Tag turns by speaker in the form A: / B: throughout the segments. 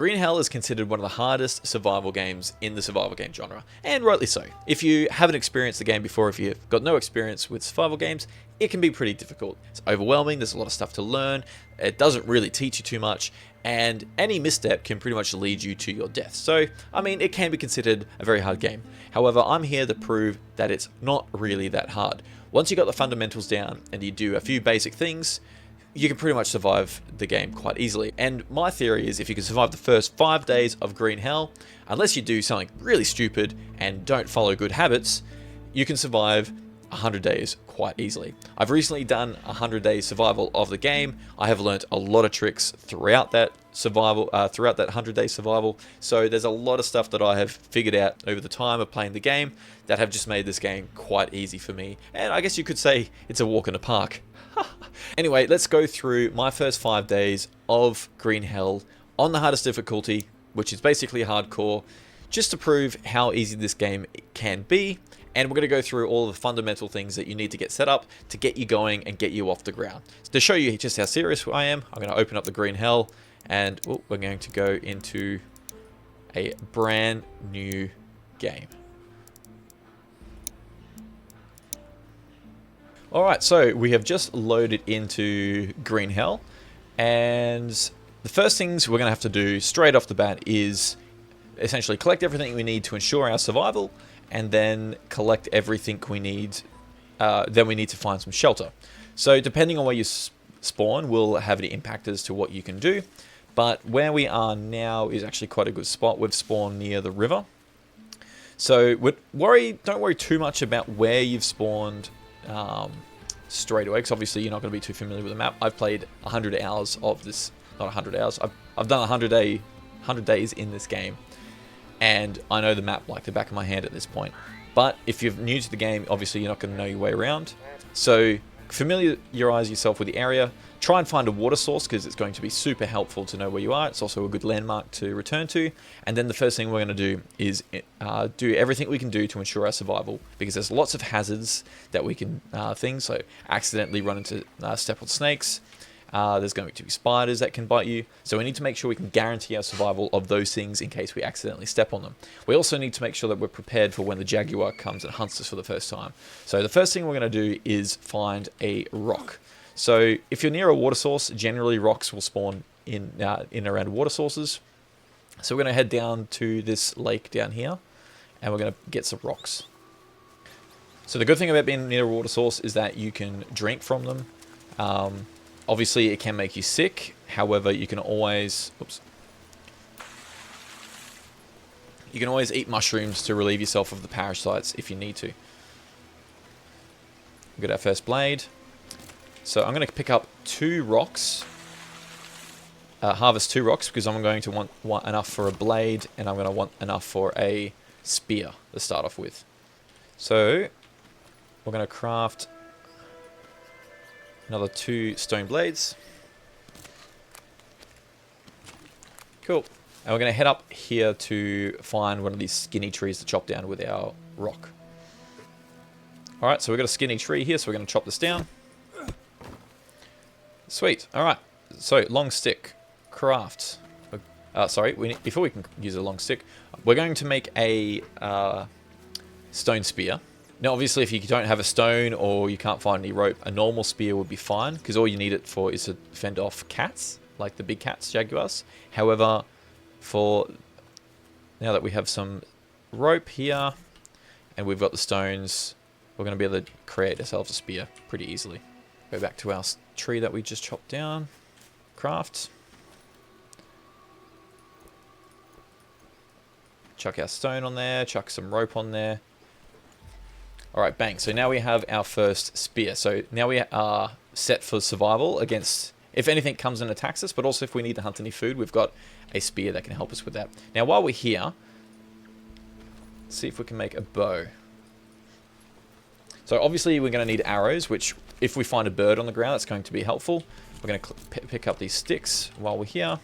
A: Green Hell is considered one of the hardest survival games in the survival game genre, and rightly so. If you haven't experienced the game before, if you've got no experience with survival games, it can be pretty difficult. It's overwhelming, there's a lot of stuff to learn, it doesn't really teach you too much, and any misstep can pretty much lead you to your death. So, I mean, it can be considered a very hard game. However, I'm here to prove that it's not really that hard. Once you got the fundamentals down and you do a few basic things, you can pretty much survive the game quite easily. And my theory is if you can survive the first 5 days of Green Hell, unless you do something really stupid and don't follow good habits, you can survive 100 days quite easily. I've recently done 100 days survival of the game. I have learnt a lot of tricks throughout that survival, throughout that 100-day survival. So there's a lot of stuff that I have figured out over the time of playing the game that have just made this game quite easy for me. And I guess you could say it's a walk in the park. Anyway, let's go through my first 5 days of Green Hell on the hardest difficulty, which is basically hardcore, just to prove how easy this game can be. And we're going to go through all the fundamental things that you need to get set up to get you going and get you off the ground. So to show you just how serious I am, I'm going to open up the Green Hell and we're going to go into a brand new game. Alright, so we have just loaded into Green Hell, and the first things we're going to have to do straight off the bat is essentially collect everything we need to ensure our survival, and then collect everything we need, then we need to find some shelter. So depending on where you spawn will have an impact as to what you can do, but where we are now is actually quite a good spot. We've spawned near the river. So don't worry too much about where you've spawned straight away, because obviously you're not going to be too familiar with the map. I've played 100 hours of this, not 100 hours, I've done 100 days in this game, and I know the map like the back of my hand at this point. But if you're new to the game, obviously you're not going to know your way around. So familiarize yourself with the area. Try and find a water source, because it's going to be super helpful to know where you are. It's also a good landmark to return to. And then the first thing we're going to do is do everything we can do to ensure our survival, because there's lots of hazards that we can so accidentally run into step on snakes. There's going to be spiders that can bite you. So we need to make sure we can guarantee our survival of those things in case we accidentally step on them. We also need to make sure that we're prepared for when the Jaguar comes and hunts us for the first time. So the first thing we're going to do is find a rock. So if you're near a water source, generally rocks will spawn in around water sources. So we're going to head down to this lake down here, and we're going to get some rocks. So the good thing about being near a water source is that you can drink from them. Obviously, it can make you sick. However, you can always eat mushrooms to relieve yourself of the parasites if you need to. We've got our first blade. So I'm going to pick up 2 rocks, harvest 2 rocks, because I'm going to want enough for a blade, and I'm going to want enough for a spear to start off with. So we're going to craft another 2 stone blades. Cool. And we're going to head up here to find one of these skinny trees to chop down with our rock. Alright, so we've got a skinny tree here, so we're going to chop this down. Sweet. Alright, so long stick. Craft. Before we can use a long stick, we're going to make a stone spear. Now, obviously, if you don't have a stone or you can't find any rope, a normal spear would be fine, because all you need it for is to fend off cats, like the big cats, jaguars. However, now that we have some rope here, and we've got the stones, we're going to be able to create ourselves a spear pretty easily. Go back to our tree that we just chopped down. Craft. Chuck our stone on there, chuck some rope on there. Alright, bang. So now we have our first spear. So now we are set for survival against if anything comes and attacks us, but also if we need to hunt any food, we've got a spear that can help us with that. Now while we're here, let's see if we can make a bow. So obviously we're going to need arrows, which if we find a bird on the ground, that's going to be helpful. We're going to pick up these sticks while we're here.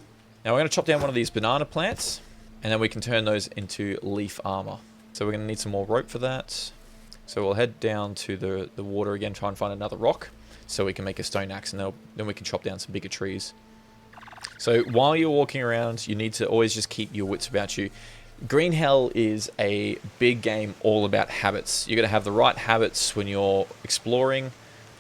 A: Now we're going to chop down one of these banana plants, and then we can turn those into leaf armor. So we're going to need some more rope for that. So we'll head down to the water again, try and find another rock, so we can make a stone axe, and then we can chop down some bigger trees. So while you're walking around, you need to always just keep your wits about you. Green Hell is a big game all about habits. You're going to have the right habits when you're exploring.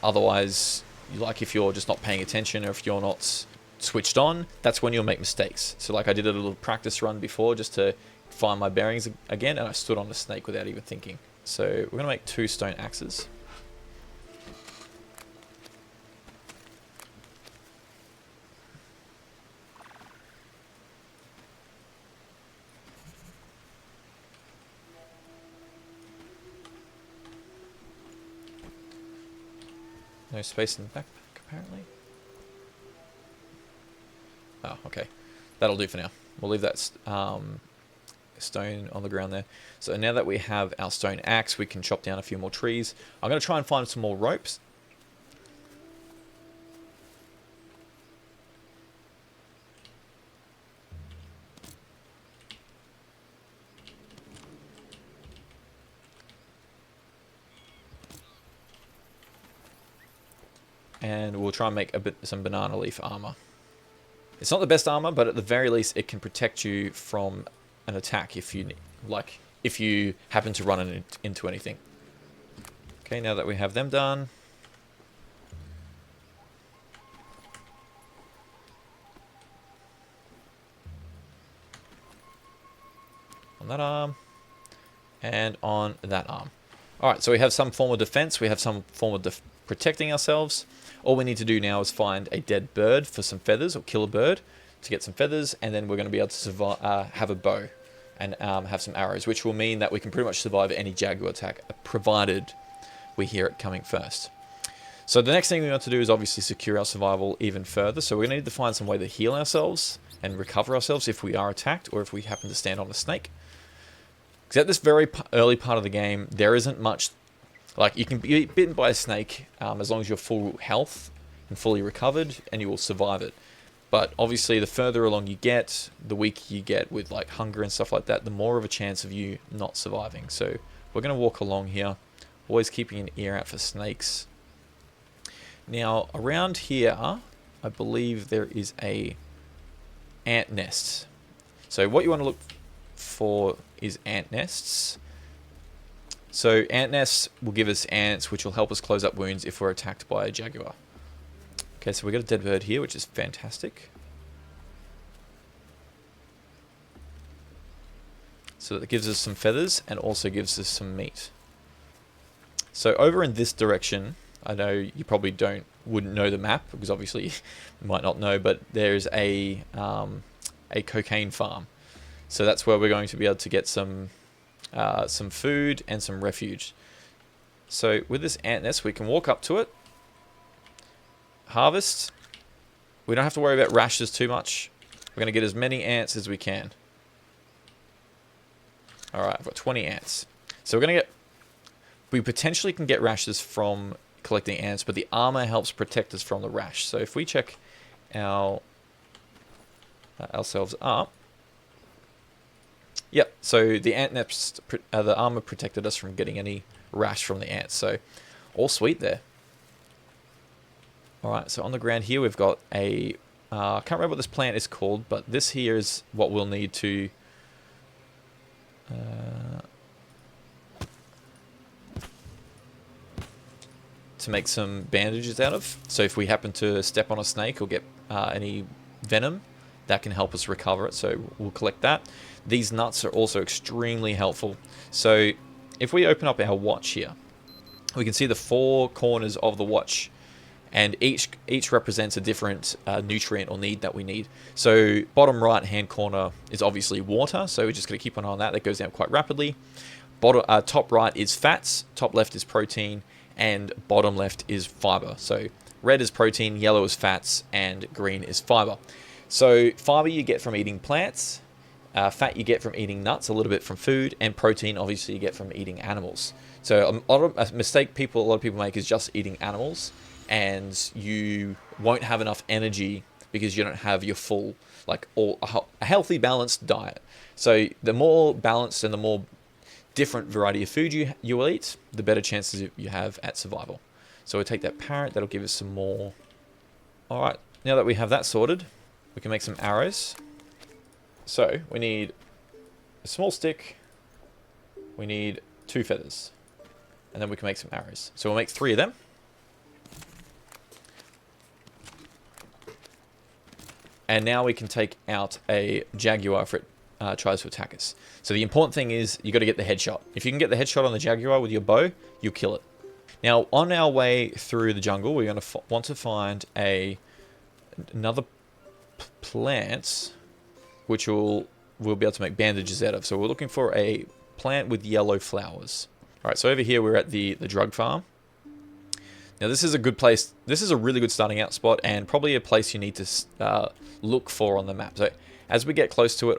A: Otherwise, like if you're just not paying attention or if you're not switched on, that's when you'll make mistakes. So like I did a little practice run before just to find my bearings again, and I stood on a snake without even thinking. So we're going to make 2 stone axes. No space in the backpack, apparently. Oh, okay. That'll do for now. We'll leave that stone on the ground there. So now that we have our stone axe, we can chop down a few more trees. I'm going to try and find some more ropes. And we'll try and make some banana leaf armor. It's not the best armor, but at the very least, it can protect you from an attack if you happen to run into anything. Okay, now that we have them done, on that arm and on that arm. All right, so we have some form of defense. We have some form of protecting ourselves. All we need to do now is find a dead bird for some feathers, or kill a bird to get some feathers, and then we're going to be able to survive, have a bow and have some arrows, which will mean that we can pretty much survive any Jaguar attack, provided we hear it coming first. So the next thing we want to do is obviously secure our survival even further. So we're going to need to find some way to heal ourselves and recover ourselves if we are attacked or if we happen to stand on a snake. Because at this very early part of the game, there isn't much. Like, you can be bitten by a snake as long as you're full health and fully recovered, and you will survive it. But obviously, the further along you get, the weaker you get with like hunger and stuff like that, the more of a chance of you not surviving. So we're going to walk along here, always keeping an ear out for snakes. Now, around here, I believe there is a ant nest. So what you want to look for is ant nests. So ant nests will give us ants, which will help us close up wounds if we're attacked by a jaguar. Okay, so we got a dead bird here, which is fantastic. So that gives us some feathers and also gives us some meat. So over in this direction, I know you probably wouldn't know the map because obviously you might not know, but there's a cocaine farm. So that's where we're going to be able to get some food and some refuge. So with this ant nest, we can walk up to it, harvest. We don't have to worry about rashes too much. We're going to get as many ants as we can. Alright, I've got 20 ants. So we potentially can get rashes from collecting ants, but the armor helps protect us from the rash. So if we check ourselves up, yep, so the ant nest, the armor protected us from getting any rash from the ants. So all sweet there. Alright, so on the ground here we've got I can't remember what this plant is called, but this here is what we'll need to make some bandages out of. So if we happen to step on a snake or get any venom, that can help us recover it, so we'll collect that. These nuts are also extremely helpful. So if we open up our watch here, we can see the 4 corners of the watch, and each represents a different nutrient or need that we need. So bottom right hand corner is obviously water, so we're just going to keep an eye on that. That goes down quite rapidly. Top right is fats, top left is protein, and bottom left is fiber. So red is protein, yellow is fats, and green is fiber. So fiber you get from eating plants, fat you get from eating nuts, a little bit from food, and protein obviously you get from eating animals. So a mistake a lot of people make is just eating animals, and you won't have enough energy because you don't have your full, a healthy balanced diet. So the more balanced and the more different variety of food you will eat, the better chances you have at survival. So we'll take that parrot, that'll give us some more. Alright, now that we have that sorted, we can make some arrows. So we need a small stick, we need 2 feathers, and then we can make some arrows. So we'll make 3 of them. And now we can take out a Jaguar if it tries to attack us. So the important thing is you got to get the headshot. If you can get the headshot on the Jaguar with your bow, you'll kill it. Now, on our way through the jungle, we're going to want to find another plant, which we'll be able to make bandages out of. So we're looking for a plant with yellow flowers. All right, so over here we're at the drug farm. Now this is a good place. This is a really good starting out spot, and probably a place you need to look for on the map. So as we get close to it,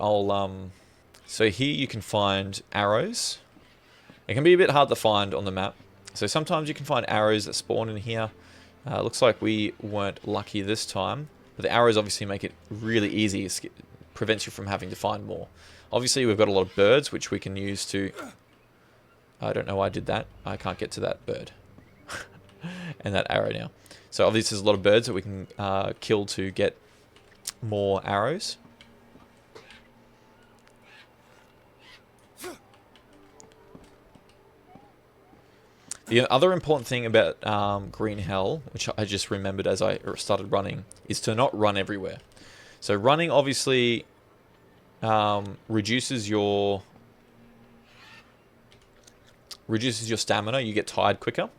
A: so here you can find arrows. It can be a bit hard to find on the map. So sometimes you can find arrows that spawn in here. Looks like we weren't lucky this time, but the arrows obviously make it really easy. It prevents you from having to find more. Obviously we've got a lot of birds which we can use to... I don't know why I did that. I can't get to that bird. And that arrow now. So obviously there's a lot of birds that we can kill to get more arrows. The other important thing about Green Hell, which I just remembered as I started running, is to not run everywhere. So running obviously reduces your stamina. You get tired quicker,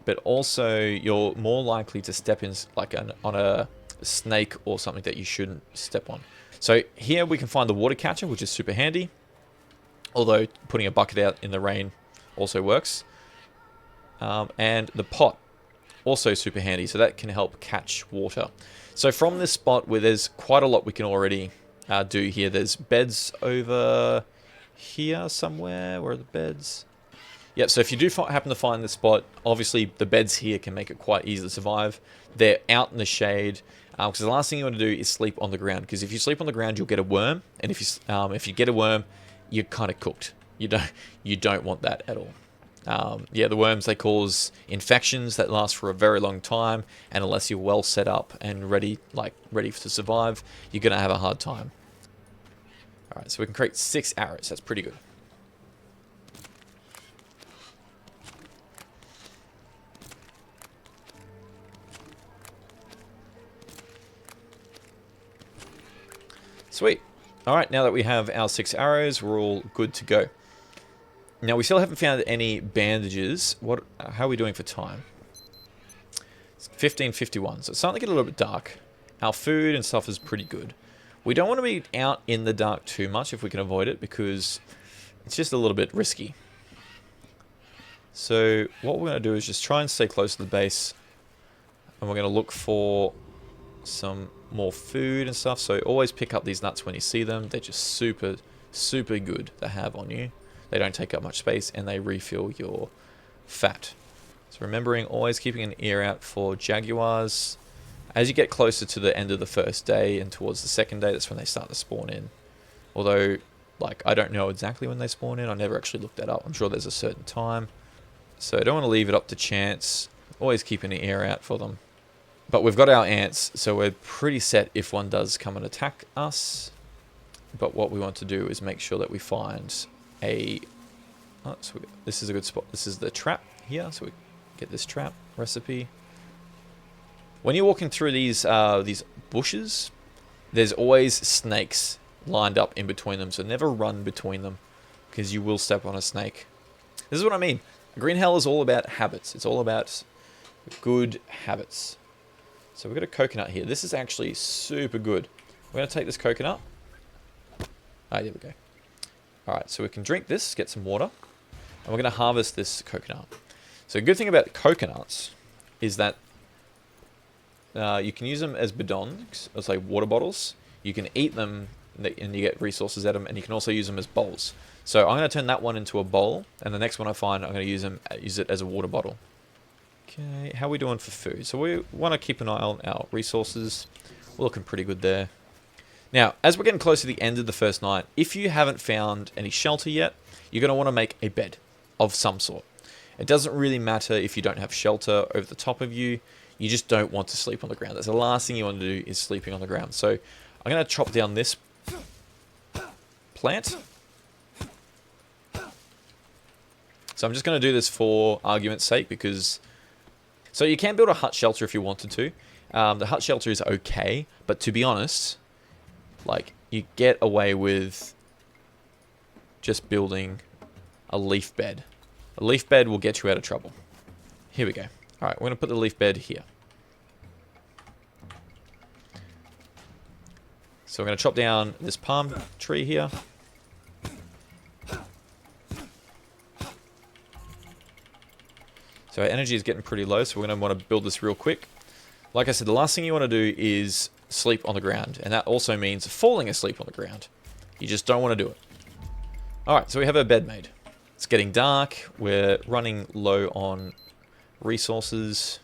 A: but also you're more likely to step in like on a snake or something that you shouldn't step on. So here we can find the water catcher, which is super handy. Although putting a bucket out in the rain also works. And the pot, also super handy, so that can help catch water. So from this spot where there's quite a lot we can already do here, there's beds over here somewhere. Where are the beds? Yep, so if you do happen to find this spot, obviously the beds here can make it quite easy to survive. They're out in the shade, because the last thing you want to do is sleep on the ground, because if you sleep on the ground, you'll get a worm, and if you get a worm, you're kind of cooked. You don't want that at all. Yeah, the worms, they cause infections that last for a very long time, and unless you're well set up and ready to survive, you're going to have a hard time. Alright, so we can create 6 arrows. That's pretty good. Sweet. Alright, now that we have our 6 arrows, we're all good to go. Now, we still haven't found any bandages. How are we doing for time? It's 15:51, so it's starting to get a little bit dark. Our food and stuff is pretty good. We don't want to be out in the dark too much if we can avoid it, because it's just a little bit risky. So what we're going to do is just try and stay close to the base. And we're going to look for some more food and stuff. So always pick up these nuts when you see them. They're just super, super good to have on you. They don't take up much space, and they refill your fat. So remembering, always keeping an ear out for jaguars. As you get closer to the end of the first day and towards the second day, that's when they start to spawn in. Although, like, I don't know exactly when they spawn in. I never actually looked that up. I'm sure there's a certain time. So I don't want to leave it up to chance. Always keep an ear out for them. But we've got our ants, so we're pretty set if one does come and attack us. But what we want to do is make sure that we find so this is a good spot. This is the trap here, so we get this trap recipe. When you're walking through these bushes, there's always snakes lined up in between them, so never run between them, because you will step on a snake. This is what I mean. Green Hell is all about habits. It's all about good habits. So we've got a coconut here. This is actually super good. We're going to take this coconut. There we go. Alright, so we can drink this, get some water, and we're going to harvest this coconut. So a good thing about coconuts is that you can use them as bidons, as like water bottles. You can eat them, and you get resources out of them, and you can also use them as bowls. So I'm going to turn that one into a bowl, and the next one I find, I'm going to use it as a water bottle. Okay, how are we doing for food? So we want to keep an eye on our resources. We're looking pretty good there. Now, as we're getting close to the end of the first night, if you haven't found any shelter yet, you're going to want to make a bed of some sort. It doesn't really matter if you don't have shelter over the top of you. You just don't want to sleep on the ground. That's the last thing you want to do, is sleeping on the ground. So I'm going to chop down this plant. So I'm just going to do this for argument's sake because... So you can build a hut shelter if you wanted to. The hut shelter is okay, but to be honest, like, you get away with just building a leaf bed. A leaf bed will get you out of trouble. Here we go. Alright, we're going to put the leaf bed here. So we're going to chop down this palm tree here. So our energy is getting pretty low, so we're going to want to build this real quick. Like I said, the last thing you want to do is sleep on the ground, and that also means falling asleep on the ground. You just don't want to do it. Alright, so we have our bed made. It's getting dark, we're running low on resources.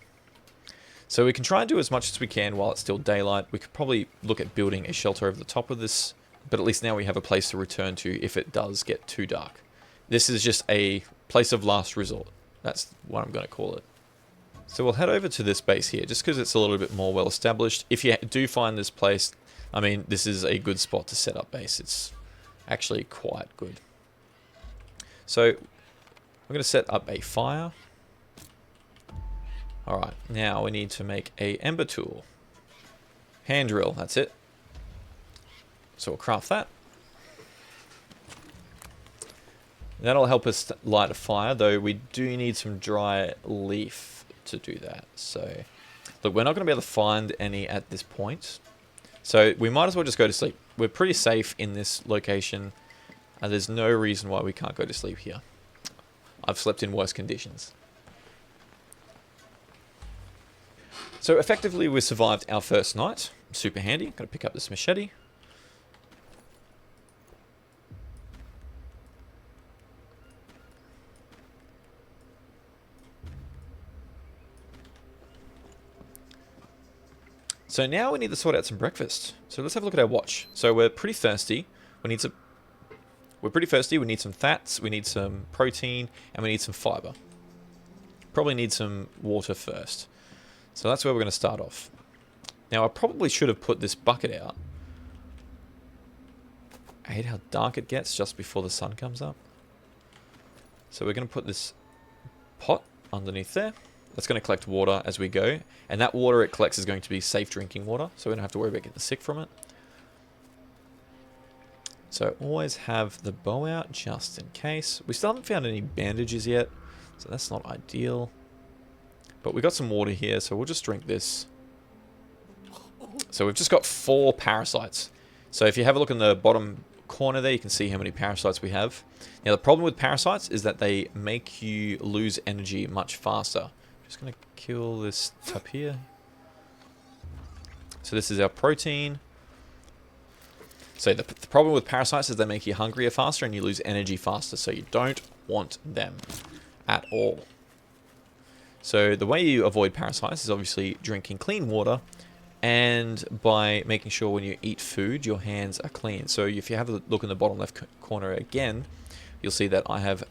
A: So we can try and do as much as we can while it's still daylight. We could probably look at building a shelter over the top of this, but at least now we have a place to return to if it does get too dark. This is just a place of last resort. That's what I'm going to call it. So we'll head over to this base here, just because it's a little bit more well established. If you do find this place, I mean, this is a good spot to set up base. It's actually quite good. So we're going to set up a fire. Alright, now we need to make a ember tool. Hand drill, that's it. So we'll craft that. That'll help us light a fire, though we do need some dry leaf to do that. So, look, we're not going to be able to find any at this point. So we might as well just go to sleep. We're pretty safe in this location, and there's no reason why we can't go to sleep here. I've slept in worse conditions. So effectively, we survived our first night. Super handy. Got to pick up this machete. So now we need to sort out some breakfast. So let's have a look at our watch. So we're pretty thirsty. We need some fats, we need some protein, and we need some fiber. Probably need some water first. So that's where we're going to start off. Now I probably should have put this bucket out. I hate how dark it gets just before the sun comes up. So we're going to put this pot underneath there. That's going to collect water as we go. And that water it collects is going to be safe drinking water. So we don't have to worry about getting sick from it. So always have the bow out just in case. We still haven't found any bandages yet. So that's not ideal. But we got some water here. So we'll just drink this. So we've just got 4 parasites. So if you have a look in the bottom corner there, you can see how many parasites we have. Now the problem with parasites is that they make you lose energy much faster. Just going to kill this top here. So this is our protein. So the problem with parasites is they make you hungrier faster and you lose energy faster. So you don't want them at all. So the way you avoid parasites is obviously drinking clean water and by making sure when you eat food, your hands are clean. So if you have a look in the bottom left corner again, you'll see that I have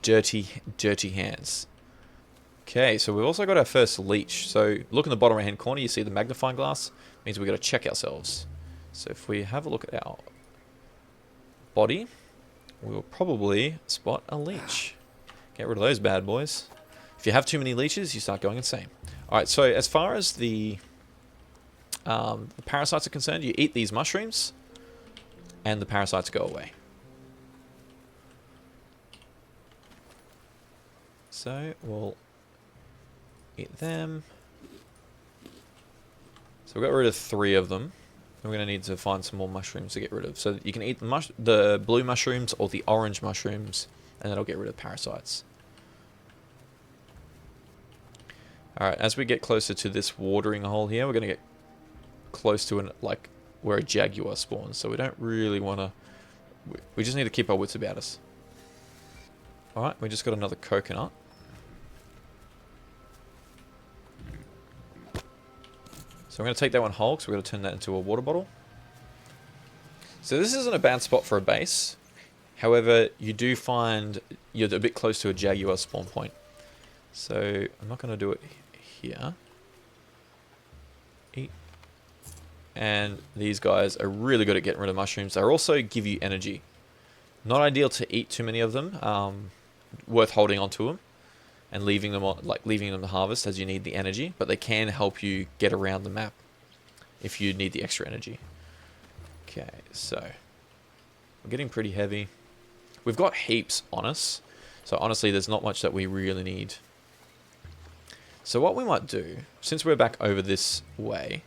A: dirty hands. Okay, so we've also got our first leech. So look in the bottom right hand corner, you see the magnifying glass. It means we've got to check ourselves. So if we have a look at our body, we'll probably spot a leech. Get rid of those bad boys. If you have too many leeches, you start going insane. Alright, so as far as the parasites are concerned, you eat these mushrooms, and the parasites go away. So we'll eat them. So we got rid of 3 of them. We're going to need to find some more mushrooms to get rid of. So you can eat the blue mushrooms or the orange mushrooms, and that'll get rid of parasites. Alright, as we get closer to this watering hole here, we're going to get close to where a jaguar spawns. So we don't really want to... We just need to keep our wits about us. Alright, we just got another coconut. So I'm going to take that one whole, because we're going to turn that into a water bottle. So this isn't a bad spot for a base. However, you do find you're a bit close to a jaguar spawn point. So I'm not going to do it here. Eat. And these guys are really good at getting rid of mushrooms. They also give you energy. Not ideal to eat too many of them. Worth holding onto them and leaving them to harvest as you need the energy. But they can help you get around the map if you need the extra energy. Okay, so we're getting pretty heavy. We've got heaps on us. So honestly, there's not much that we really need. So what we might do, since we're back over this way,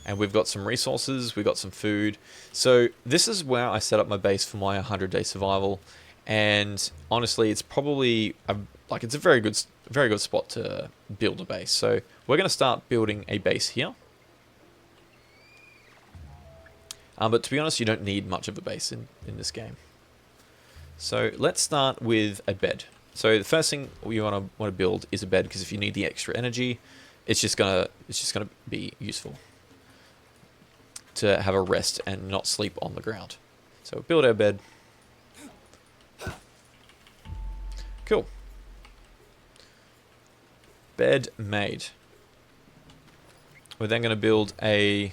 A: and we've got some resources, we've got some food. So this is where I set up my base for my 100-day survival. And honestly, it's probably it's a very good spot to build a base. So we're going to start building a base here. But to be honest, you don't need much of a base in this game. So let's start with a bed. So the first thing you want to build is a bed, because if you need the extra energy, it's just gonna be useful to have a rest and not sleep on the ground. So build our bed. Cool. Bed made. We're then going to build a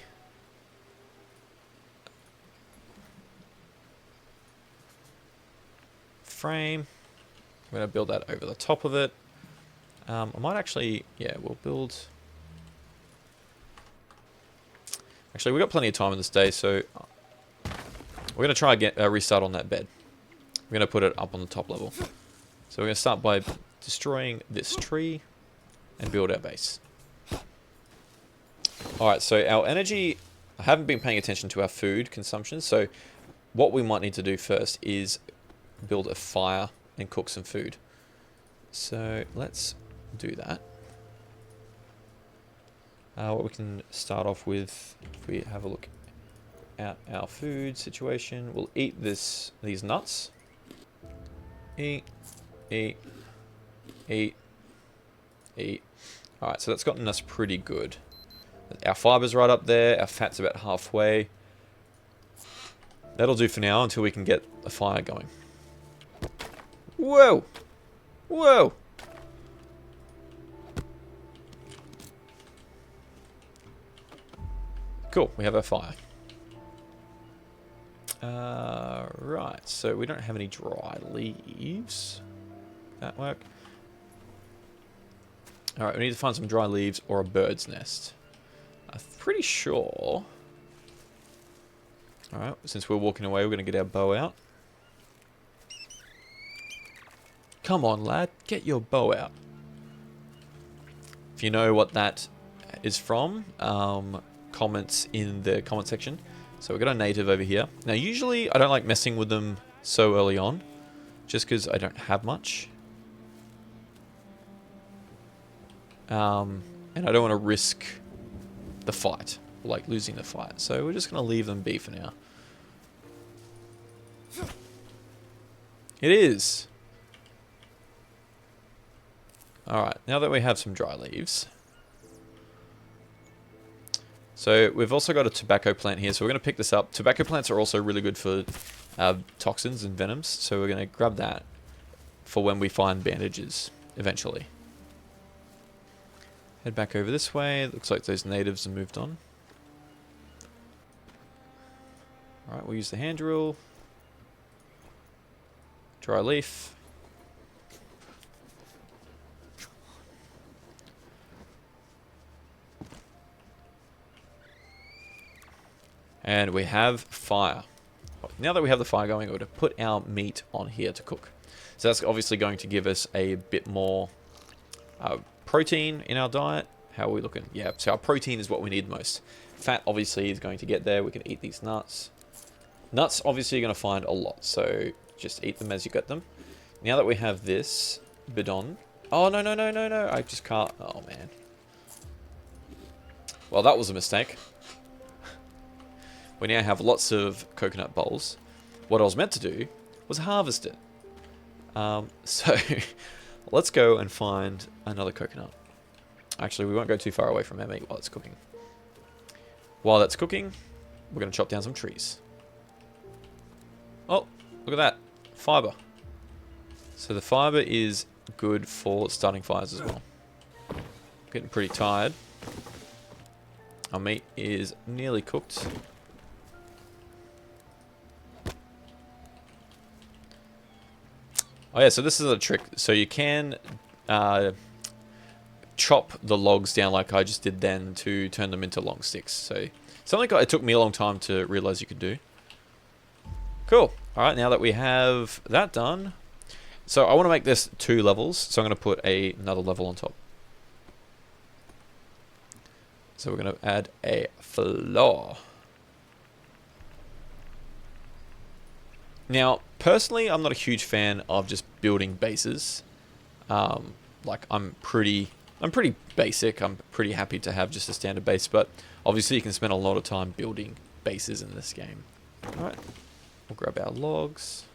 A: frame. We're going to build that over the top of it. I might actually, we'll build... Actually, we've got plenty of time in this day, so we're going to try and restart on that bed. We're going to put it up on the top level. So we're going to start by destroying this tree and build our base. Alright, so our energy... I haven't been paying attention to our food consumption, so what we might need to do first is build a fire and cook some food. So let's do that. What we can start off with, if we have a look at our food situation, we'll eat these nuts. Eat, eat, eat, eat. Alright, so that's gotten us pretty good. Our fiber's right up there, our fat's about halfway. That'll do for now until we can get a fire going. Whoa! Whoa! Cool, we have our fire. Right, so we don't have any dry leaves. That work? Alright, we need to find some dry leaves or a bird's nest. I'm pretty sure... Alright, since we're walking away, we're going to get our bow out. Come on, lad, get your bow out. If you know what that is from, comments in the comment section. So we've got a native over here. Now, usually I don't like messing with them so early on, just because I don't have much. And I don't want to risk the fight, like losing the fight. So we're just going to leave them be for now. It is. Alright, now that we have some dry leaves. So we've also got a tobacco plant here, so we're going to pick this up. Tobacco plants are also really good for toxins and venoms, so we're going to grab that for when we find bandages, eventually. Head back over this way. It looks like those natives have moved on. Alright, we'll use the hand drill. Dry leaf. And we have fire. Now that we have the fire going, we're going to put our meat on here to cook. So that's obviously going to give us a bit more protein in our diet. How are we looking? Yeah, so our protein is what we need most. Fat obviously is going to get there. We can eat these nuts. Nuts obviously you're going to find a lot, so just eat them as you get them. Now that we have this bidon... Oh, no, no, no, no, no. I just can't... Oh, man. Well, that was a mistake. We now have lots of coconut bowls. What I was meant to do was harvest it. So let's go and find another coconut. Actually, we won't go too far away from our meat while it's cooking. While that's cooking, we're going to chop down some trees. Oh, look at that. Fiber. So the fiber is good for starting fires as well. Getting pretty tired. Our meat is nearly cooked. Oh yeah, so this is a trick. So you can chop the logs down like I just did then to turn them into long sticks. So something it took me a long time to realize you could do. Cool. Alright, now that we have that done, so I want to make this 2 levels, so I'm going to put another level on top. So we're going to add a floor. Now, personally, I'm not a huge fan of just building bases. Like, I'm pretty basic. I'm pretty happy to have just a standard base, but obviously you can spend a lot of time building bases in this game. Alright, we'll grab our logs.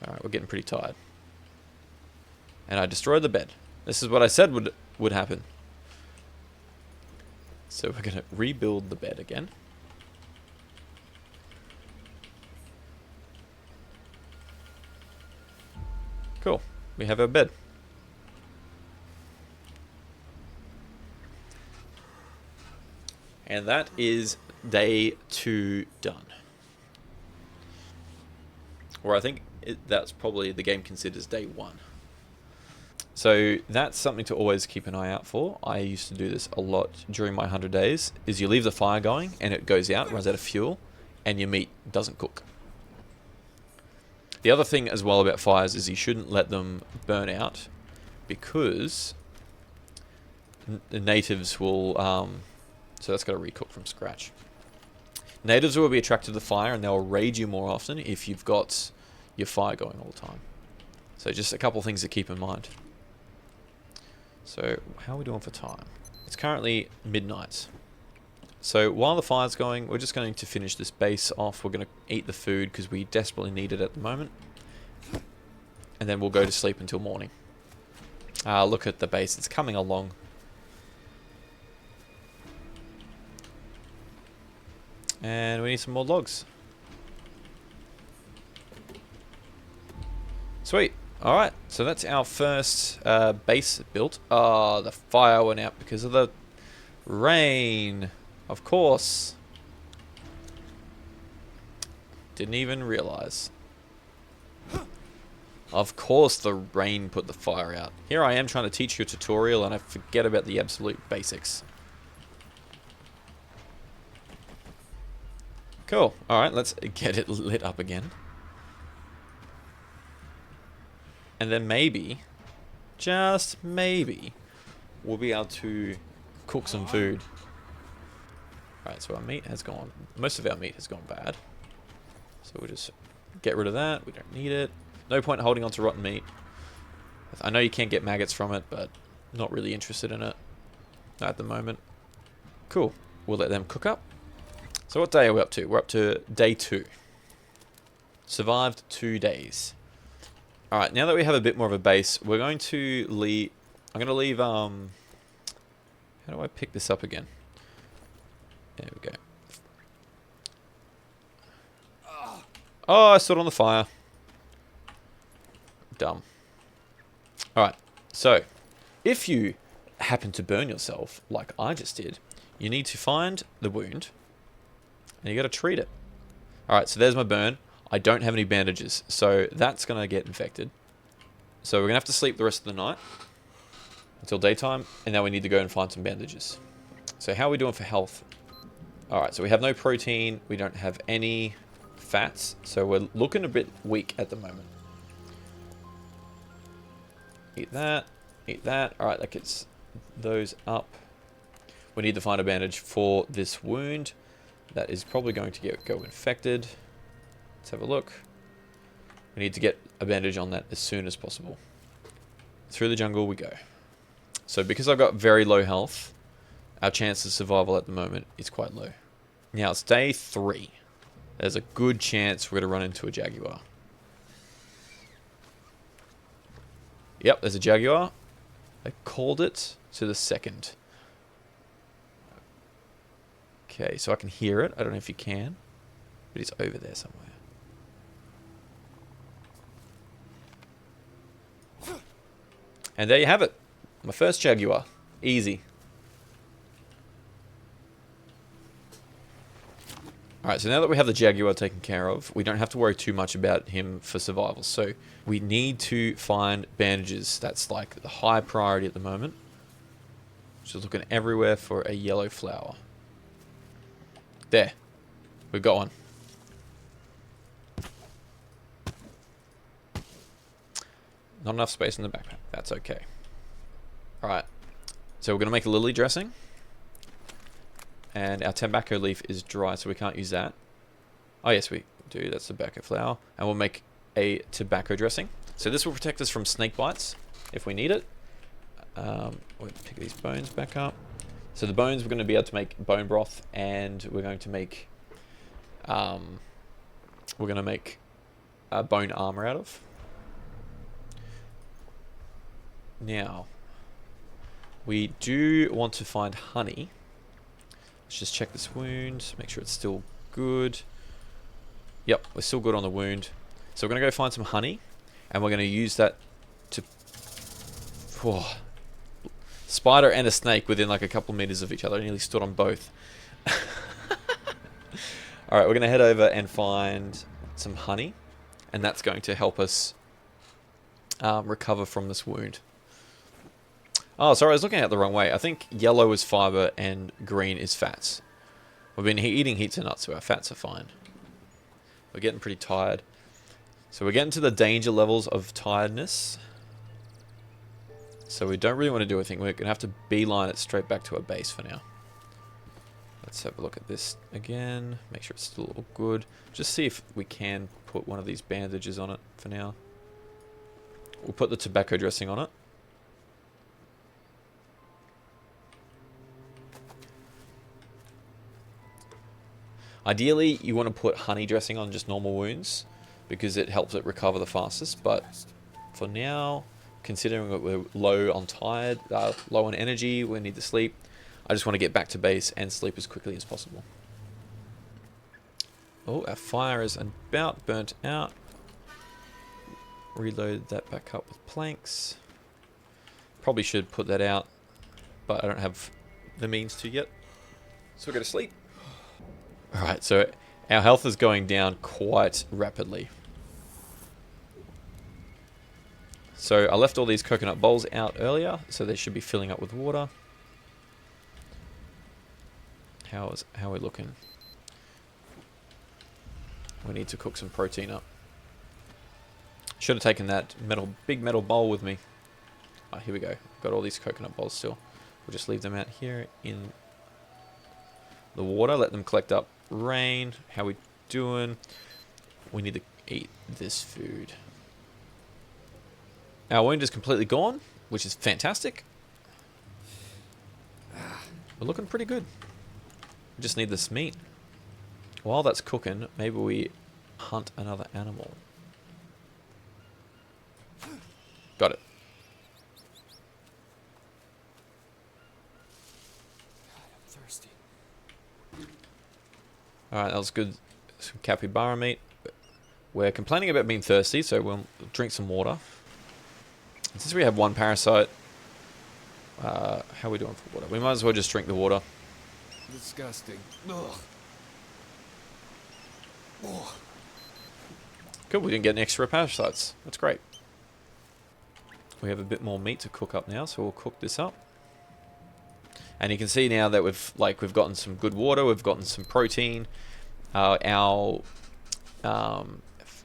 A: Alright, we're getting pretty tired. And I destroyed the bed. This is what I said would happen. So we're going to rebuild the bed again. Cool. We have our bed. And that is day 2 done. Or I think that's probably the game considers day 1. So that's something to always keep an eye out for. I used to do this a lot during my 100 days, is you leave the fire going and it goes out, runs out of fuel, and your meat doesn't cook. The other thing as well about fires is you shouldn't let them burn out, because the natives will, so that's got to recook from scratch. Natives will be attracted to the fire and they'll raid you more often if you've got your fire going all the time. So just a couple of things to keep in mind. So how are we doing for time? It's currently midnight. So while the fire's going, we're just going to finish this base off. We're going to eat the food because we desperately need it at the moment. And then we'll go to sleep until morning. Look at the base, it's coming along. And we need some more logs. Sweet. Alright, so that's our first base built. Oh, the fire went out because of the rain. Of course. Didn't even realize. Of course the rain put the fire out. Here I am trying to teach you a tutorial and I forget about the absolute basics. Cool. Alright, let's get it lit up again. And then maybe, just maybe, we'll be able to cook some food. Alright, so our meat has gone, most of our meat has gone bad. So we'll just get rid of that, we don't need it. No point holding on to rotten meat. I know you can't get maggots from it, but not really interested in it at the moment. Cool, we'll let them cook up. So what day are we up to? We're up to day 2. Survived 2 days. Alright, now that we have a bit more of a base, we're going to leave... I'm going to leave, how do I pick this up again? There we go. Oh, I stood on the fire. Dumb. Alright, so, if you happen to burn yourself, like I just did, you need to find the wound, and you got to treat it. Alright, so there's my burn. I don't have any bandages, so that's going to get infected. So we're going to have to sleep the rest of the night until daytime, and now we need to go and find some bandages. So how are we doing for health? Alright, so we have no protein, we don't have any fats, so we're looking a bit weak at the moment. Eat that, eat that. Alright, that gets those up. We need to find a bandage for this wound. That is probably going to go infected. Let's have a look. We need to get a bandage on that as soon as possible. Through the jungle we go. So because I've got very low health, our chance of survival at the moment is quite low. Now it's day 3. There's a good chance we're going to run into a Jaguar. Yep, there's a Jaguar. I called it to the second. Okay, so I can hear it. I don't know if you can, but it's over there somewhere. And there you have it. My first Jaguar. Easy. Alright, so now that we have the Jaguar taken care of, we don't have to worry too much about him for survival. So we need to find bandages. That's like the high priority at the moment. Just looking everywhere for a yellow flower. There. We've got one. Not enough space in the backpack. That's okay. Alright. So we're going to make a lily dressing. And our tobacco leaf is dry, so we can't use that. Oh, yes, we do. That's tobacco flower. And we'll make a tobacco dressing. So this will protect us from snake bites if we need it. We'll pick these bones back up. So the bones, we're going to be able to make bone broth, and we're going to make bone armor out of. Now, we do want to find honey. Let's just check this wound, make sure it's still good. Yep, we're still good on the wound. So we're going to go find some honey, and we're going to use that to... Oh, spider and a snake within like a couple meters of each other. I nearly stood on both. Alright, we're going to head over and find some honey, and that's going to help us recover from this wound. Oh, sorry, I was looking at it the wrong way. I think yellow is fiber and green is fats. We've been eating heaps of nuts, so our fats are fine. We're getting pretty tired. So we're getting to the danger levels of tiredness. So we don't really want to do anything. We're going to have to beeline it straight back to our base for now. Let's have a look at this again. Make sure it's still all good. Just see if we can put one of these bandages on it for now. We'll put the tobacco dressing on it. Ideally, you want to put honey dressing on just normal wounds because it helps it recover the fastest. But for now, considering that we're low on low on energy, we need to sleep. I just want to get back to base and sleep as quickly as possible. Oh, our fire is about burnt out. Reload that back up with planks. Probably should put that out, but I don't have the means to yet. So we're going to sleep. Alright, so our health is going down quite rapidly. So I left all these coconut bowls out earlier, so they should be filling up with water. How are we looking? We need to cook some protein up. Should have taken that big metal bowl with me. Ah, here we go. Got all these coconut bowls still. We'll just leave them out here in the water. Let them collect up rain. How we doing? We need to eat this food. Our wound is completely gone, which is fantastic. We're looking pretty good. We just need this meat. While that's cooking, maybe we hunt another animal. Got it.
B: God, I'm thirsty.
A: Alright, that was good. Some capybara meat. We're complaining about being thirsty, so we'll drink some water. And since we have one parasite, how are we doing for water? We might as well just drink the water.
B: Disgusting. Ugh. Ugh.
A: Good, we didn't get any extra parasites. That's great. We have a bit more meat to cook up now, so we'll cook this up. And you can see now that we've gotten some good water, we've gotten some protein. Our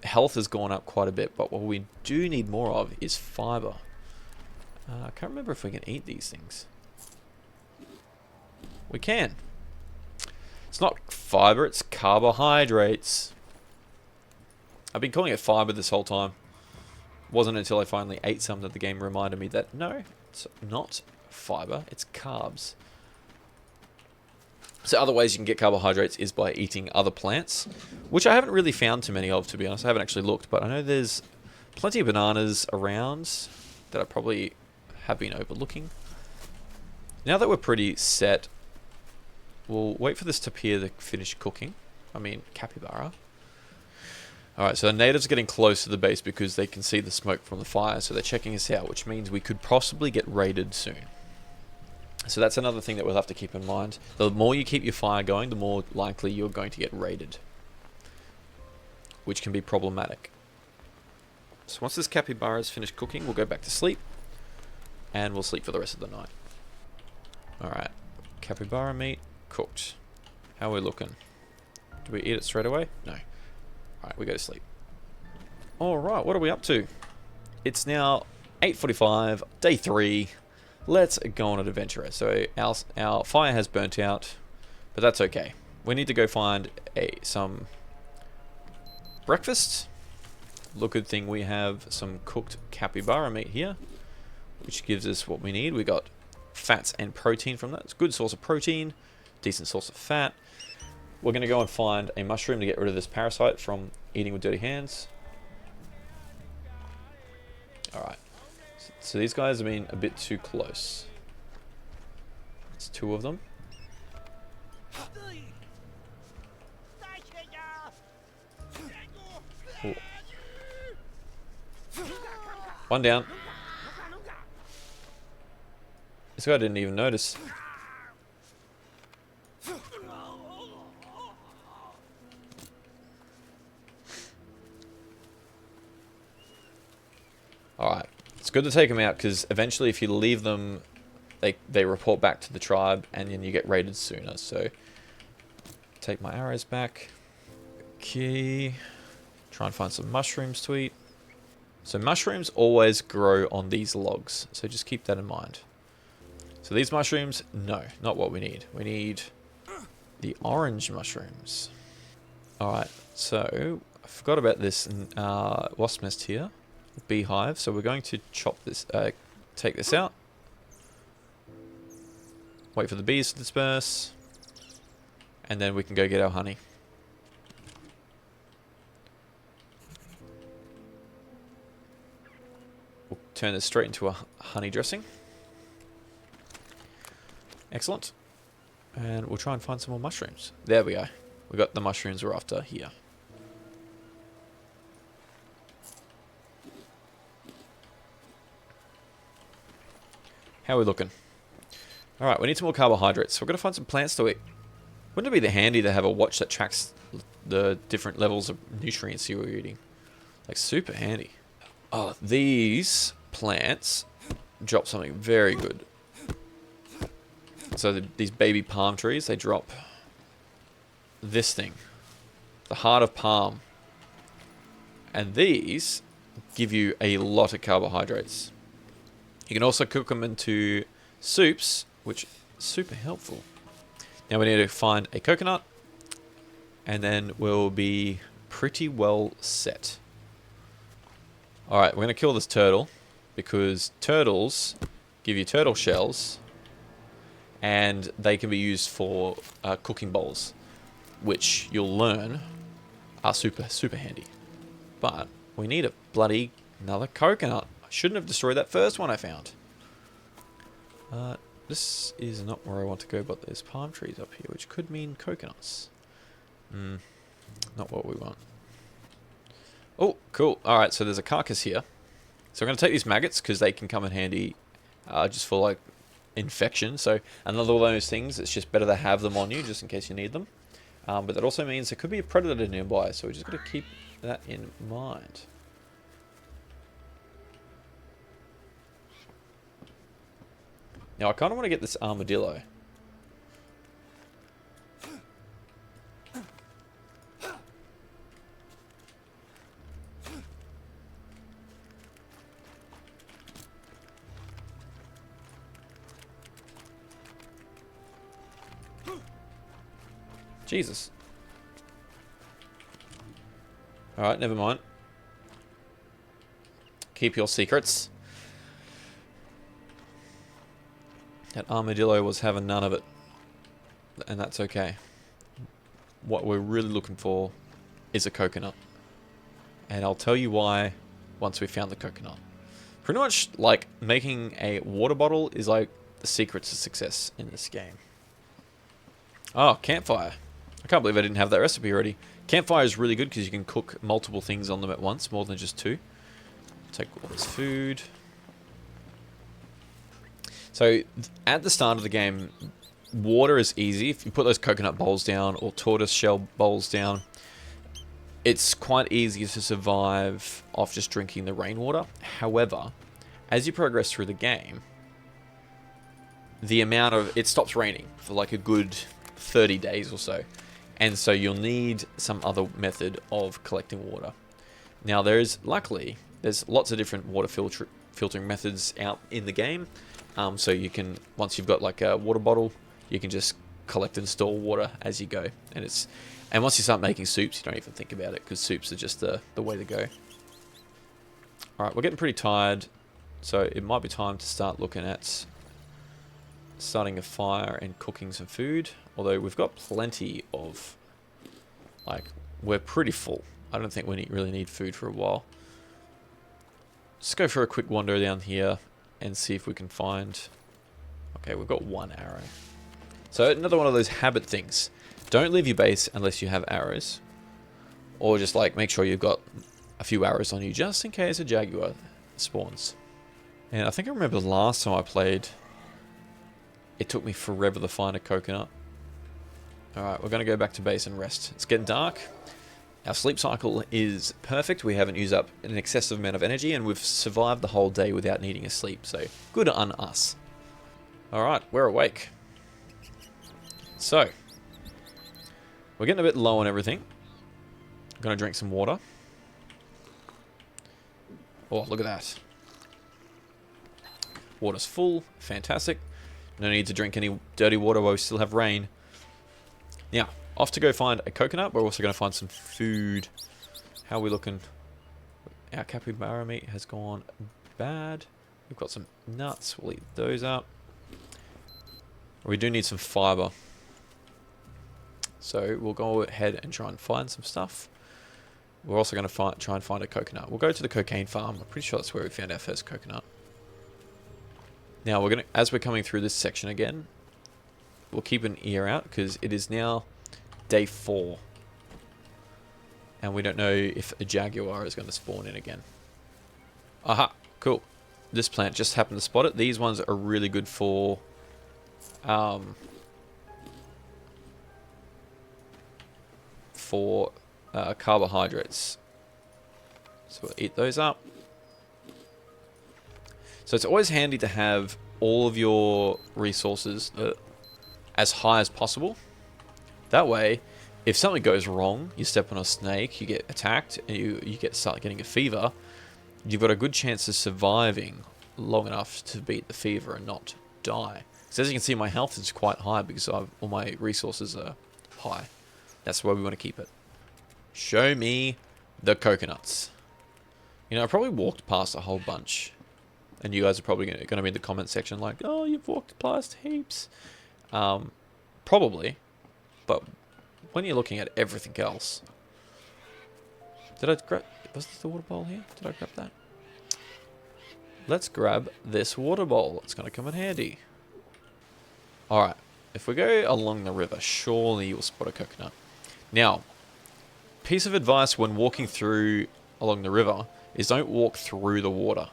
A: health has gone up quite a bit, but what we do need more of is fiber. I can't remember if we can eat these things. We can. It's not fiber, it's carbohydrates. I've been calling it fiber this whole time. Wasn't until I finally ate some that the game reminded me that no, it's not fiber, it's carbs. So other ways you can get carbohydrates is by eating other plants, which I haven't really found too many of, to be honest. I haven't actually looked, but I know there's plenty of bananas around that I probably have been overlooking. Now that we're pretty set, we'll wait for this tapir to finish cooking. I mean, capybara. Alright, so the natives are getting close to the base because they can see the smoke from the fire, so they're checking us out, which means we could possibly get raided soon. So that's another thing that we'll have to keep in mind. The more you keep your fire going, the more likely you're going to get raided, which can be problematic. So once this capybara is finished cooking, we'll go back to sleep, and we'll sleep for the rest of the night. Alright, capybara meat cooked. How are we looking? Do we eat it straight away? No. Alright, we go to sleep. Alright, what are we up to? It's now 8:45, day 3. Let's go on an adventure. So our fire has burnt out, but that's okay. We need to go find some breakfast. Look, good thing we have some cooked capybara meat here, which gives us what we need. We got fats and protein from that. It's a good source of protein, decent source of fat. We're going to go and find a mushroom to get rid of this parasite from eating with dirty hands. Alright. So these guys have been a bit too close. It's 2 of them. Ooh. 1 down. This guy didn't even notice. Alright. It's good to take them out, because eventually if you leave them, they report back to the tribe, and then you get raided sooner. So, take my arrows back. Okay. Try and find some mushrooms to eat. So mushrooms always grow on these logs, so just keep that in mind. So these mushrooms, no, not what we need. We need the orange mushrooms. Alright, so I forgot about this wasp nest here. Beehive, so we're going to chop this, take this out. Wait for the bees to disperse. And then we can go get our honey. We'll turn this straight into a honey dressing. Excellent. And we'll try and find some more mushrooms. There we go. We got the mushrooms we're after here. How are we looking? Alright, we need some more carbohydrates. We're going to find some plants to eat. Wouldn't it be handy to have a watch that tracks the different levels of nutrients you're eating? Like, super handy. Oh, these plants drop something very good. So these baby palm trees, they drop this thing. The heart of palm. And these give you a lot of carbohydrates. You can also cook them into soups, which is super helpful. Now we need to find a coconut, and then we'll be pretty well set. Alright, we're going to kill this turtle, because turtles give you turtle shells, and they can be used for cooking bowls, which you'll learn are super, super handy. But we need a bloody another coconut. I shouldn't have destroyed that first one I found. This is not where I want to go, but there's palm trees up here, which could mean coconuts. Not what we want. Oh, cool. Alright, so there's a carcass here. So I'm going to take these maggots, because they can come in handy just for, like, infection. So another one of those things, it's just better to have them on you, just in case you need them. But that also means there could be a predator nearby, so we're just going to keep that in mind. Now, I kind of want to get this armadillo. Jesus. Alright, never mind. Keep your secrets. That armadillo was having none of it. And that's okay. What we're really looking for is a coconut. And I'll tell you why once we found the coconut. Pretty much like making a water bottle is like the secret to success in this game. Oh, campfire. I can't believe I didn't have that recipe already. Campfire is really good because you can cook multiple things on them at once, more than just 2. Take all this food. So at the start of the game, water is easy. If you put those coconut bowls down or tortoise shell bowls down, it's quite easy to survive off just drinking the rainwater. However, as you progress through the game, it stops raining for like a good 30 days or so. And so you'll need some other method of collecting water. Now luckily, there's lots of different water filtering methods out in the game. So you can, once you've got like a water bottle, you can just collect and store water as you go. And once you start making soups, you don't even think about it, because soups are just the way to go. Alright, we're getting pretty tired, so it might be time to start looking at starting a fire and cooking some food. Although we've got plenty of, we're pretty full. I don't think we really need food for a while. Let's go for a quick wander down here and see if we can find... Okay, we've got 1 arrow. So another one of those habit things. Don't leave your base unless you have arrows. Or just make sure you've got a few arrows on you just in case a Jaguar spawns. And I think I remember the last time I played, it took me forever to find a coconut. Alright, we're going to go back to base and rest. It's getting dark. Our sleep cycle is perfect. We haven't used up an excessive amount of energy, and we've survived the whole day without needing a sleep. So, good on us. Alright, we're awake. So, we're getting a bit low on everything. I'm going to drink some water. Oh, look at that. Water's full. Fantastic. No need to drink any dirty water while we still have rain. Now, off to go find a coconut. We're also going to find some food. How are we looking? Our capybara meat has gone bad. We've got some nuts. We'll eat those up. We do need some fiber. So we'll go ahead and try and find some stuff. We're also going to try and find a coconut. We'll go to the cocaine farm. I'm pretty sure that's where we found our first coconut. Now, as we're coming through this section again, we'll keep an ear out, because it is now day 4. And we don't know if a Jaguar is going to spawn in again. Aha, cool. This plant, just happened to spot it. These ones are really good for... carbohydrates. So we'll eat those up. So it's always handy to have all of your resources as high as possible. That way, if something goes wrong, you step on a snake, you get attacked, and you start getting a fever, you've got a good chance of surviving long enough to beat the fever and not die. So as you can see, my health is quite high because all my resources are high. That's why we want to keep it. Show me the coconuts. You know, I probably walked past a whole bunch. And you guys are probably going to be in the comment section like, oh, you've walked past heaps. Probably. But when you're looking at everything else... Did I grab... Was this the water bowl here? Did I grab that? Let's grab this water bowl. It's going to come in handy. Alright. If we go along the river, surely you'll spot a coconut. Now, piece of advice when walking through along the river is don't walk through the water,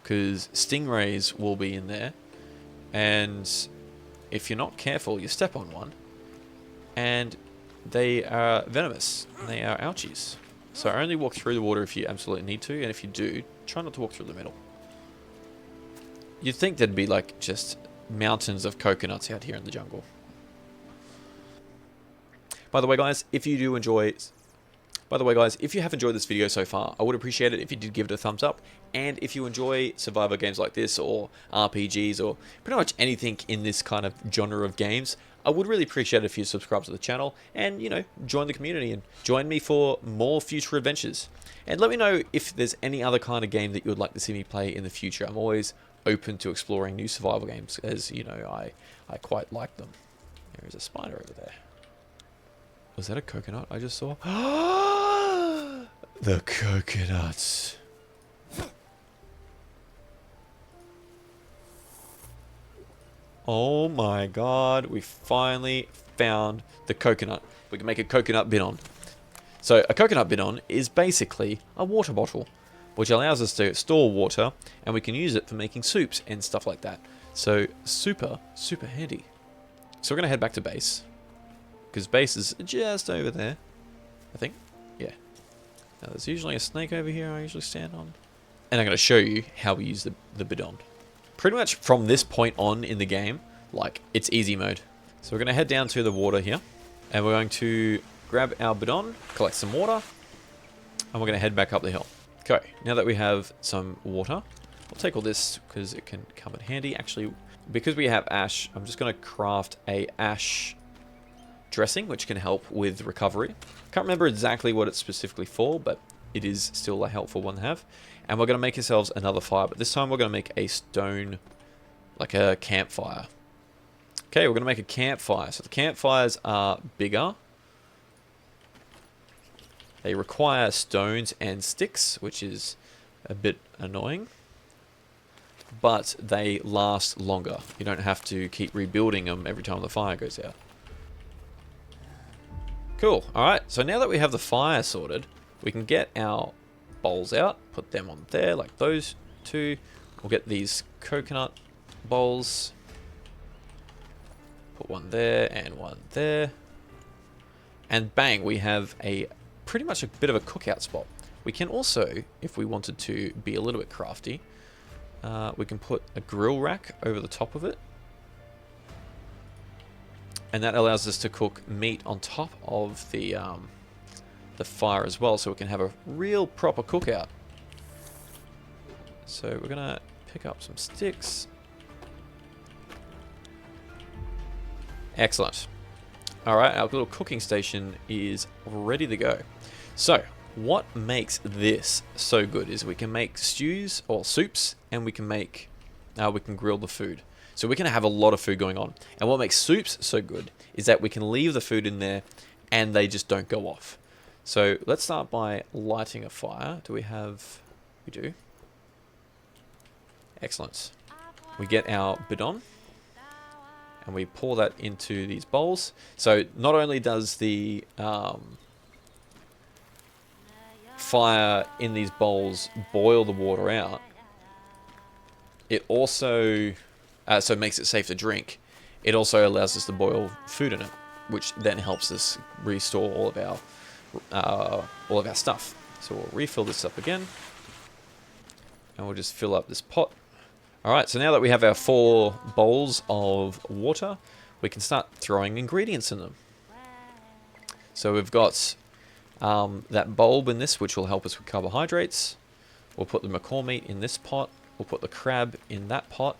A: because stingrays will be in there, and if you're not careful, you step on one, and they are venomous, and they are ouchies. So only walk through the water if you absolutely need to, and if you do, try not to walk through the middle. You'd think there'd be like just mountains of coconuts out here in the jungle. By the way, guys, if you have enjoyed this video so far, I would appreciate it if you did give it a thumbs up. And if you enjoy survival games like this, or RPGs, or pretty much anything in this kind of genre of games, I would really appreciate it if you subscribe to the channel and, you know, join the community and join me for more future adventures. And let me know if there's any other kind of game that you would like to see me play in the future. I'm always open to exploring new survival games, as, you know, I quite like them. There is a spider over there. Was that a coconut I just saw? The coconuts. Oh my god, we finally found the coconut. We can make a coconut bidon. So a coconut bidon is basically a water bottle, which allows us to store water, and we can use it for making soups and stuff like that. So super handy. So we're going to head back to base. Because base is just over there. I think. Yeah. Now there's usually a snake over here I usually stand on. And I'm going to show you how we use the bidon. Pretty much from this point on in the game, like, it's easy mode. So we're going to head down to the water here. And we're going to grab our bidon, collect some water. And we're going to head back up the hill. Okay, now that we have some water, I'll take all this because it can come in handy. Actually, because we have ash, I'm just going to craft a ash dressing, which can help with recovery. Can't remember exactly what it's specifically for, but it is still a helpful one to have. And we're going to make ourselves another fire, but this time we're going to make a stone, like a campfire. Okay, we're going to make a campfire. So the campfires are bigger. They require stones and sticks, which is a bit annoying. But they last longer. You don't have to keep rebuilding them every time the fire goes out. Cool. Alright, so now that we have the fire sorted, we can get our bowls out, put them on there, like those two. We'll get these coconut bowls. Put one there and one there. And bang, we have a pretty much a bit of a cookout spot. We can also, if we wanted to be a little bit crafty, we can put a grill rack over the top of it. And that allows us to cook meat on top of the fire as well, so we can have a real proper cookout. So we're gonna pick up some sticks. Excellent. Alright, our little cooking station is ready to go. So, what makes this so good is we can make stews or soups, and we can grill the food. So we can have a lot of food going on. And what makes soups so good is that we can leave the food in there and they just don't go off. So let's start by lighting a fire. Do we have... We do. Excellent. We get our bidon and we pour that into these bowls. So not only does the fire in these bowls boil the water out, it also... so it makes it safe to drink. It also allows us to boil food in it, which then helps us restore all of our stuff. So we'll refill this up again, and we'll just fill up this pot. All right. So now that we have our 4 bowls of water, we can start throwing ingredients in them. So we've got that bulb in this, which will help us with carbohydrates. We'll put the macaw meat in this pot. We'll put the crab in that pot.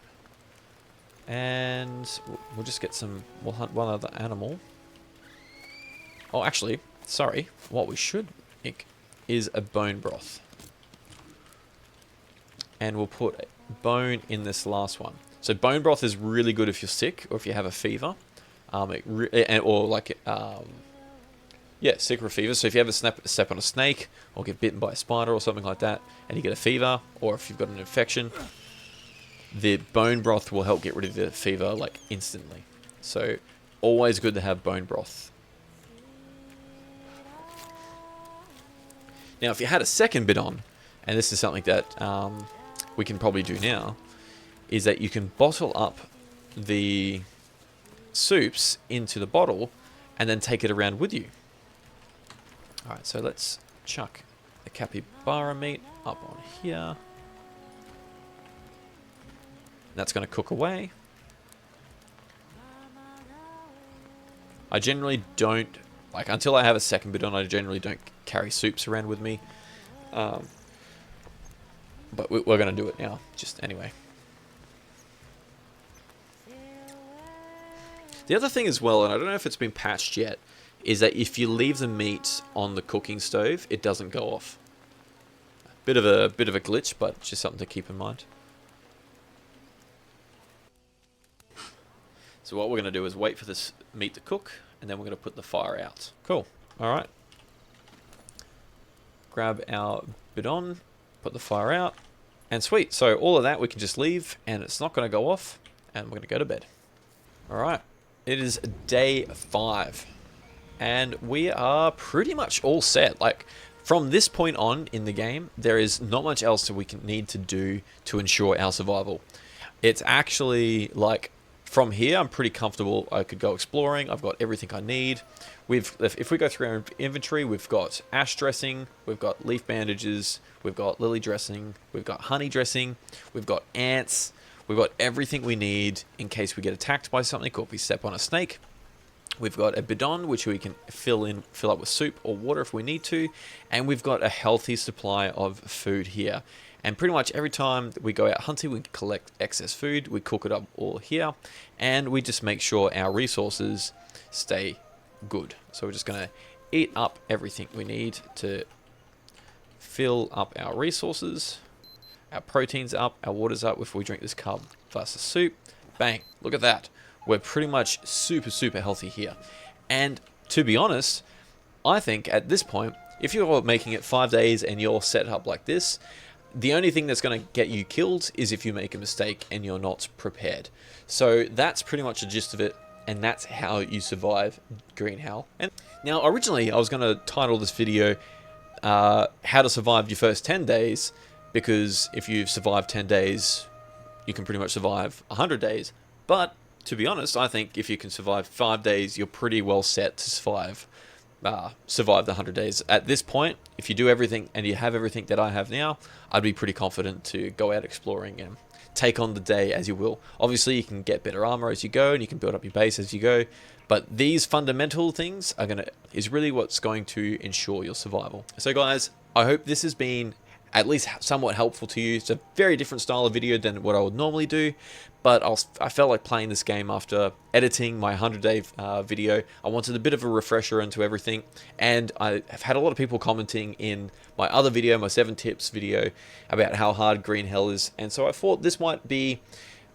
A: And we'll just get some... We'll hunt one other animal. Oh, actually, sorry. What we should make is a bone broth. And we'll put a bone in this last one. So bone broth is really good if you're sick or if you have a fever. Sick or a fever. So if you ever step on a snake or get bitten by a spider or something like that, and you get a fever, or if you've got an infection, the bone broth will help get rid of the fever, like, instantly. So, always good to have bone broth. Now, if you had a second bidon, and this is something that we can probably do now, is that you can bottle up the soups into the bottle and then take it around with you. Alright, so let's chuck the capybara meat up on here. That's going to cook away. I generally don't, like, until I have a second bidon, I generally don't carry soups around with me. But we're going to do it now, just anyway. The other thing as well, and I don't know if it's been patched yet, is that if you leave the meat on the cooking stove, it doesn't go off. Bit of a glitch, but just something to keep in mind. So what we're going to do is wait for this meat to cook, and then we're going to put the fire out. Cool. Alright. Grab our bidon, put the fire out, and sweet. So all of that we can just leave, and it's not going to go off, and we're going to go to bed. Alright. It is day 5, and we are pretty much all set. Like, from this point on in the game, there is not much else that we need to do to ensure our survival. It's actually like from here, I'm pretty comfortable. I could go exploring. I've got everything I need. If we go through our inventory, we've got ash dressing, we've got leaf bandages, we've got lily dressing, we've got honey dressing, we've got ants, we've got everything we need in case we get attacked by something or if we step on a snake. We've got a bidon which we can fill up with soup or water if we need to, and we've got a healthy supply of food here. And pretty much every time we go out hunting, we collect excess food, we cook it up all here, and we just make sure our resources stay good. So we're just going to eat up everything we need to fill up our resources. Our protein's up, our water's up if we drink this carb faster soup. Bang, look at that. We're pretty much super healthy here. And to be honest, I think at this point, if you're making it 5 days and you're set up like this, the only thing that's going to get you killed is if you make a mistake and you're not prepared. So that's pretty much the gist of it, and that's how you survive Green Hell. And now, originally, I was going to title this video, How to Survive Your First 10 Days, because if you've survived 10 days, you can pretty much survive 100 days. But, to be honest, I think if you can survive 5 days, you're pretty well set to survive the 100 days. At this point, if you do everything and you have everything that I have now, I'd be pretty confident to go out exploring and take on the day as you will. Obviously, you can get better armor as you go and you can build up your base as you go, but these fundamental things is really what's going to ensure your survival. So guys, I hope this has been at least somewhat helpful to you. It's a very different style of video than what I would normally do, but I felt like playing this game after editing my 100-day video. I wanted a bit of a refresher into everything, and I have had a lot of people commenting in my other video, my 7 tips video, about how hard Green Hell is, and so I thought this might be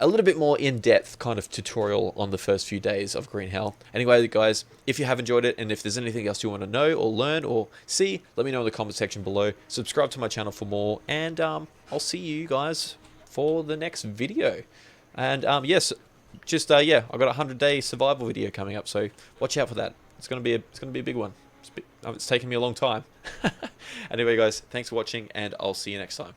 A: a little bit more in-depth kind of tutorial on the first few days of Green Hell. Anyway, guys, if you have enjoyed it, and if there's anything else you want to know or learn or see, let me know in the comment section below. Subscribe to my channel for more, and I'll see you guys for the next video. And yes, just yeah, I've got a 100-day survival video coming up, so watch out for that. It's gonna be a big one. It's taken me a long time. Anyway, guys, thanks for watching, and I'll see you next time.